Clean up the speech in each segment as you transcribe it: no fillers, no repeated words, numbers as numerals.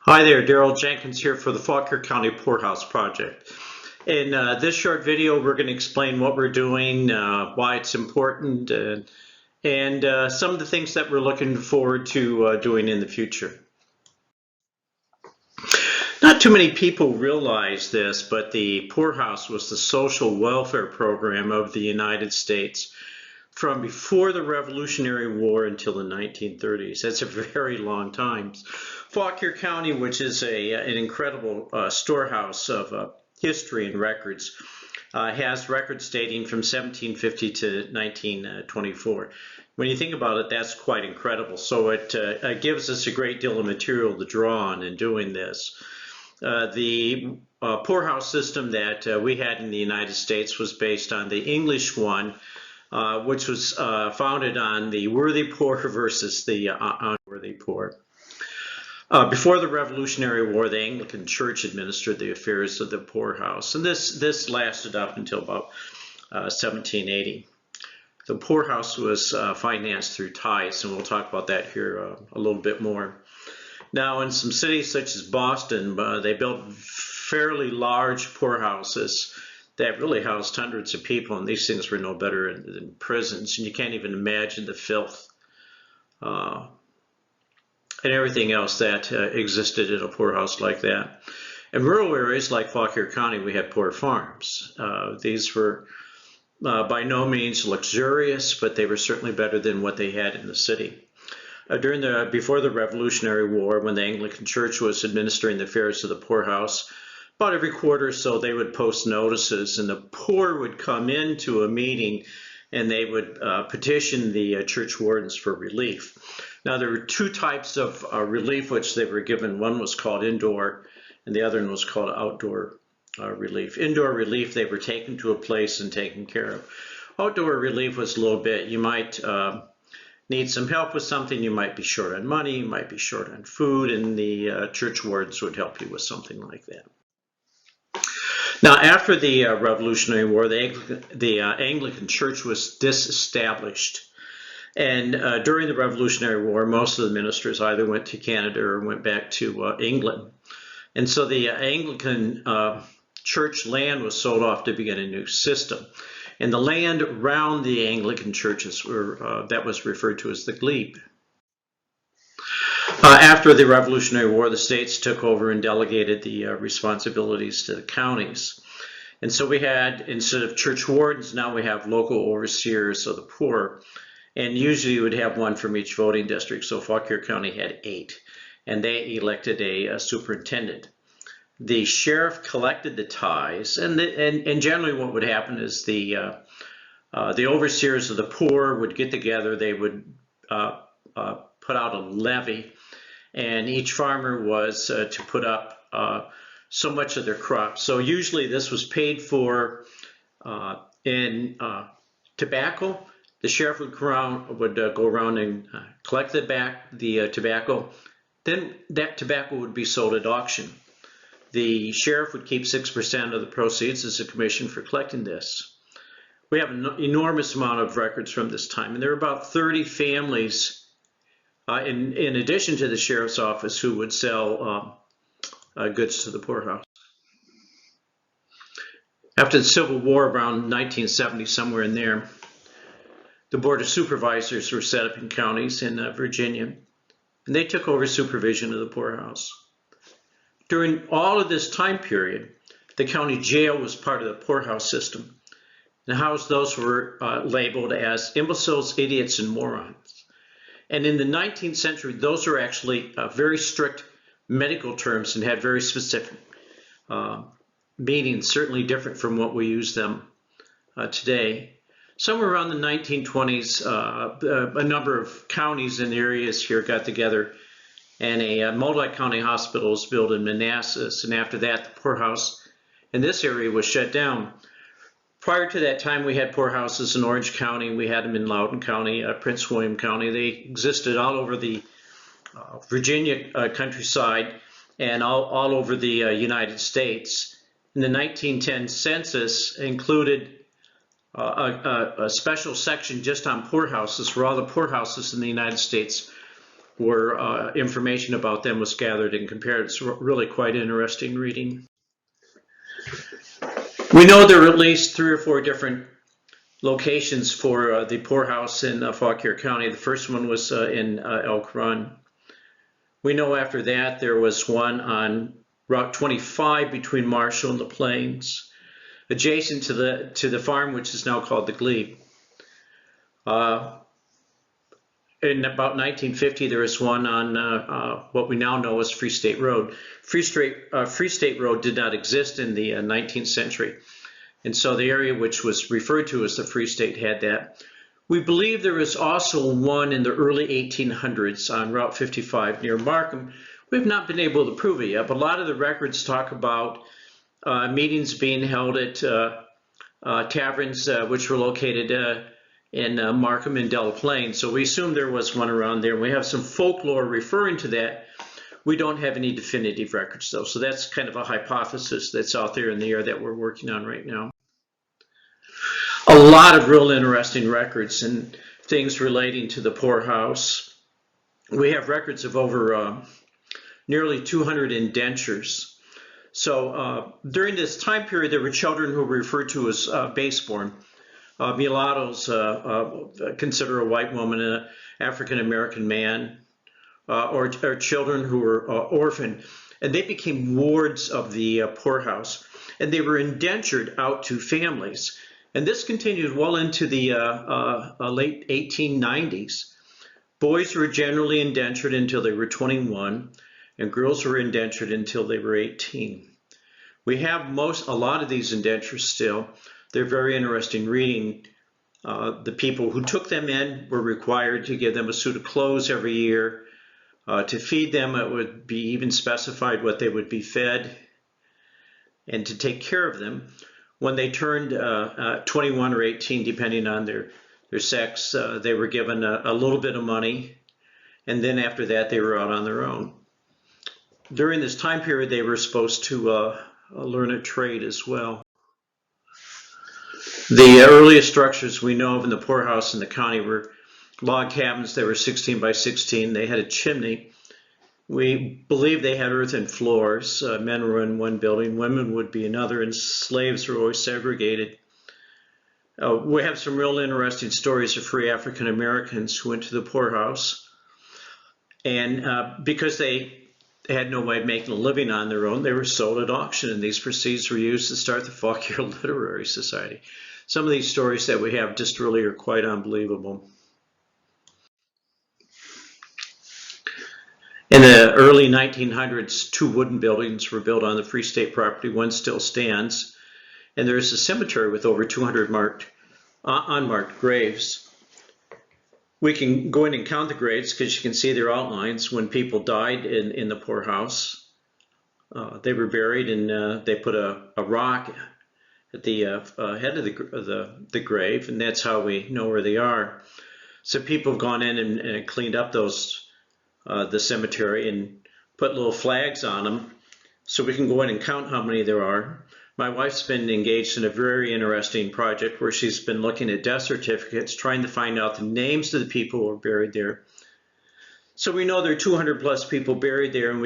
Hi there, Daryl Jenkins here for the Fauquier County Poorhouse Project. In this short video, we're going to explain what we're doing, why it's important, and some of the things that we're looking forward to doing in the future. Not too many people realize this, but the Poorhouse was the social welfare program of the United States from before the Revolutionary War until the 1930s. That's a very long time. Fauquier County, which is an incredible storehouse of history and records, has records dating from 1750 to 1924. When you think about it, that's quite incredible. So it gives us a great deal of material to draw on in doing this. The poorhouse system that we had in the United States was based on the English one, which was founded on the worthy poor versus the unworthy poor. Before the Revolutionary War, the Anglican Church administered the affairs of the poorhouse, and this lasted up until about 1780. The poorhouse was financed through tithes, and we'll talk about that here a little bit more. Now, in some cities such as Boston, they built fairly large poorhouses that really housed hundreds of people, and these things were no better than prisons, and you can't even imagine the filth and everything else that existed in a poorhouse like that. In rural areas like Fauquier County, we had poor farms. These were by no means luxurious, but they were certainly better than what they had in the city. Before the Revolutionary War, when the Anglican Church was administering the affairs of the poorhouse, about every quarter or so they would post notices, and the poor would come into a meeting and they would petition the church wardens for relief. Now, there were two types of relief which they were given. One was called indoor, and the other one was called outdoor relief. Indoor relief, they were taken to a place and taken care of. Outdoor relief was a little bit, you might need some help with something, you might be short on money, you might be short on food, and the church wardens would help you with something like that. Now, after the Revolutionary War, the Anglican Church was disestablished. And during the Revolutionary War, most of the ministers either went to Canada or went back to England. And so the Anglican church land was sold off to begin a new system. And the land around the Anglican churches that was referred to as the glebe. After the Revolutionary War, the states took over and delegated the responsibilities to the counties. And so we had, instead of church wardens, now we have local overseers of the poor. And usually you would have one from each voting district. So Fauquier County had 8, and they elected a superintendent. The sheriff collected the tithes, and generally what would happen is the overseers of the poor would get together. They would put out a levy, and each farmer was to put up so much of their crop. So usually this was paid for in tobacco. The sheriff would go around and collect the tobacco. Then that tobacco would be sold at auction. The sheriff would keep 6% of the proceeds as a commission for collecting this. We have an enormous amount of records from this time, and there are about 30 families in addition to the sheriff's office who would sell goods to the poorhouse. After the Civil War, around 1970, somewhere in there, the Board of Supervisors were set up in counties in Virginia, and they took over supervision of the poorhouse. During all of this time period, the county jail was part of the poorhouse system, and housed those who were labeled as imbeciles, idiots, and morons. And in the 19th century, those were actually very strict medical terms and had very specific meanings, certainly different from what we use them today. Somewhere around the 1920s, a number of counties and areas here got together, and a multi-county hospital was built in Manassas. And after that, the poorhouse in this area was shut down. Prior to that time, we had poorhouses in Orange County. We had them in Loudoun County, Prince William County. They existed all over the Virginia countryside and all over the United States. And the 1910 census included a special section just on poorhouses, where all the poorhouses in the United States where information about them was gathered and compared. It's really quite interesting reading. We know there are at least 3 or 4 different locations for the poorhouse in Fauquier County. The first one was in Elk Run. We know after that there was one on Route 25 between Marshall and the Plains, adjacent to the farm which is now called the Glebe. In about 1950, there was one on what we now know as Free State Road. Free State Road did not exist in the 19th century, and so the area which was referred to as the Free State had that. We believe there was also one in the early 1800s on Route 55 near Markham. We've not been able to prove it yet, but a lot of the records talk about meetings being held at taverns which were located in Markham and Della Plain. So we assume there was one around there. We have some folklore referring to that. We don't have any definitive records though, so that's kind of a hypothesis that's out there in the air that we're working on right now. A lot of real interesting records and things relating to the poorhouse. We have records of over nearly 200 indentures. So during this time period, there were children who were referred to as baseborn. Mulattoes consider a white woman an African-American man, or children who were orphaned. And they became wards of the poorhouse, and they were indentured out to families. And this continued well into the late 1890s. Boys were generally indentured until they were 21, and girls were indentured until they were 18. We have a lot of these indentures still. They're very interesting reading. The people who took them in were required to give them a suit of clothes every year. To feed them, it would be even specified what they would be fed, and to take care of them. When they turned 21 or 18, depending on their sex, they were given a little bit of money, and then after that they were out on their own. During this time period, they were supposed to learn a trade as well. The earliest structures we know of in the poorhouse in the county were log cabins. They were 16 by 16. They had a chimney. We believe they had earthen floors. Men were in one building, women would be another, and slaves were always segregated. We have some real interesting stories of free African Americans who went to the poorhouse, and because they had no way of making a living on their own, they were sold at auction, and these proceeds were used to start the Fauquier Literary Society. Some of these stories that we have just really are quite unbelievable. In the early 1900s, 2 wooden buildings were built on the Free State property. One still stands, and there's a cemetery with over 200 unmarked graves. We can go in and count the graves because you can see their outlines. When people died in the poorhouse, they were buried, and they put a rock at the head of the grave, and that's how we know where they are. So people have gone in and cleaned up the cemetery and put little flags on them so we can go in and count how many there are. My wife's been engaged in a very interesting project where she's been looking at death certificates, trying to find out the names of the people who are buried there. So we know there are 200 plus people buried there, and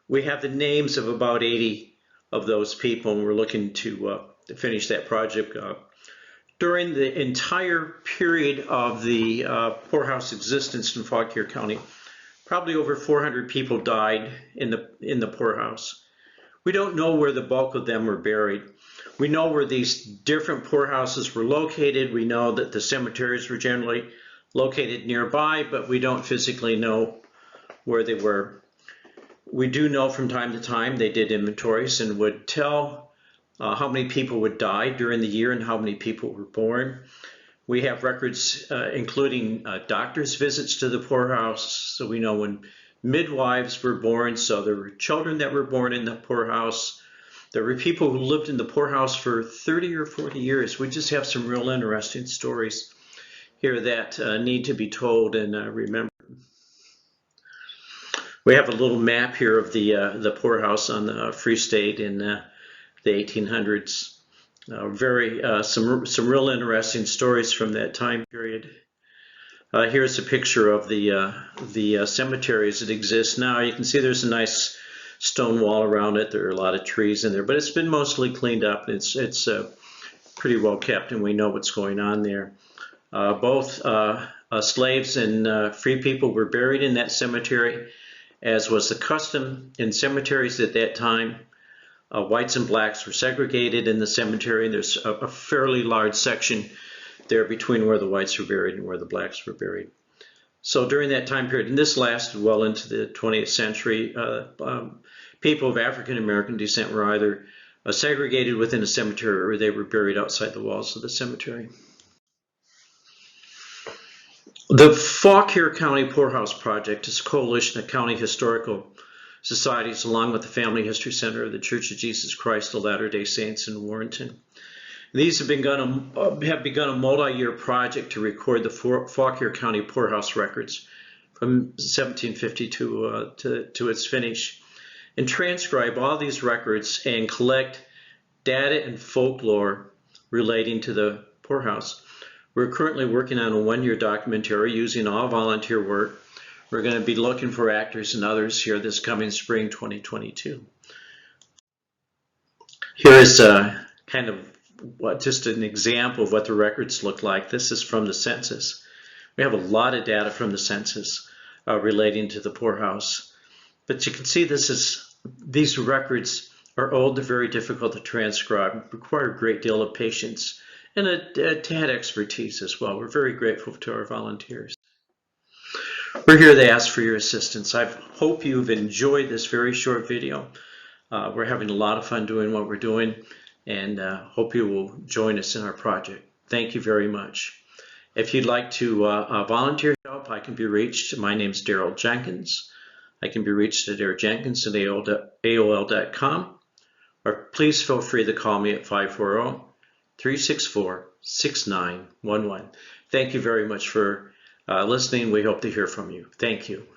we have the names of about 80 of those people, and we're looking to finish that project up. During the entire period of the poorhouse existence in Fauquier County, probably over 400 people died in the poorhouse. We don't know where the bulk of them were buried. We know where these different poorhouses were located. We know that the cemeteries were generally located nearby, but we don't physically know where they were. We do know from time to time they did inventories and would tell how many people would die during the year and how many people were born. We have records including doctors' visits to the poorhouse, so we know when midwives were born, so there were children that were born in the poorhouse. There were people who lived in the poorhouse for 30 or 40 years. We just have some real interesting stories here that need to be told and remembered. We have a little map here of the poorhouse on the Free State in the 1800s. Some real interesting stories from that time period. Here's a picture of the cemeteries that exist now. You can see there's a nice stone wall around it. There are a lot of trees in there, but it's been mostly cleaned up. It's pretty well kept, and we know what's going on there. Both slaves and free people were buried in that cemetery, as was the custom in cemeteries at that time. Whites and blacks were segregated in the cemetery, and there's a fairly large section there between where the whites were buried and where the blacks were buried. So during that time period, and this lasted well into the 20th century, people of African American descent were either segregated within a cemetery or they were buried outside the walls of the cemetery. The Fauquier County Poorhouse Project is a coalition of county historical societies along with the Family History Center of the Church of Jesus Christ of Latter-day Saints in Warrenton. These have begun a multi-year project to record the Fauquier County Poorhouse records from 1752 to its finish, and transcribe all these records and collect data and folklore relating to the poorhouse. We're currently working on a one-year documentary using all volunteer work. We're going to be looking for actors and others here this coming spring 2022. Here is kind of just an example of what the records look like. This is from the census. We have a lot of data from the census relating to the poorhouse. But you can see these records are old and very difficult to transcribe, require a great deal of patience and a tad expertise as well. We're very grateful to our volunteers. We're here to ask for your assistance. I hope you've enjoyed this very short video. We're having a lot of fun doing what we're doing, and hope you will join us in our project. Thank you very much. If you'd like to volunteer help, I can be reached. My name's Daryl Jenkins. I can be reached at daryljenkins@aol.com, or please feel free to call me at 540-364-6911. Thank you very much for listening. We hope to hear from you. Thank you.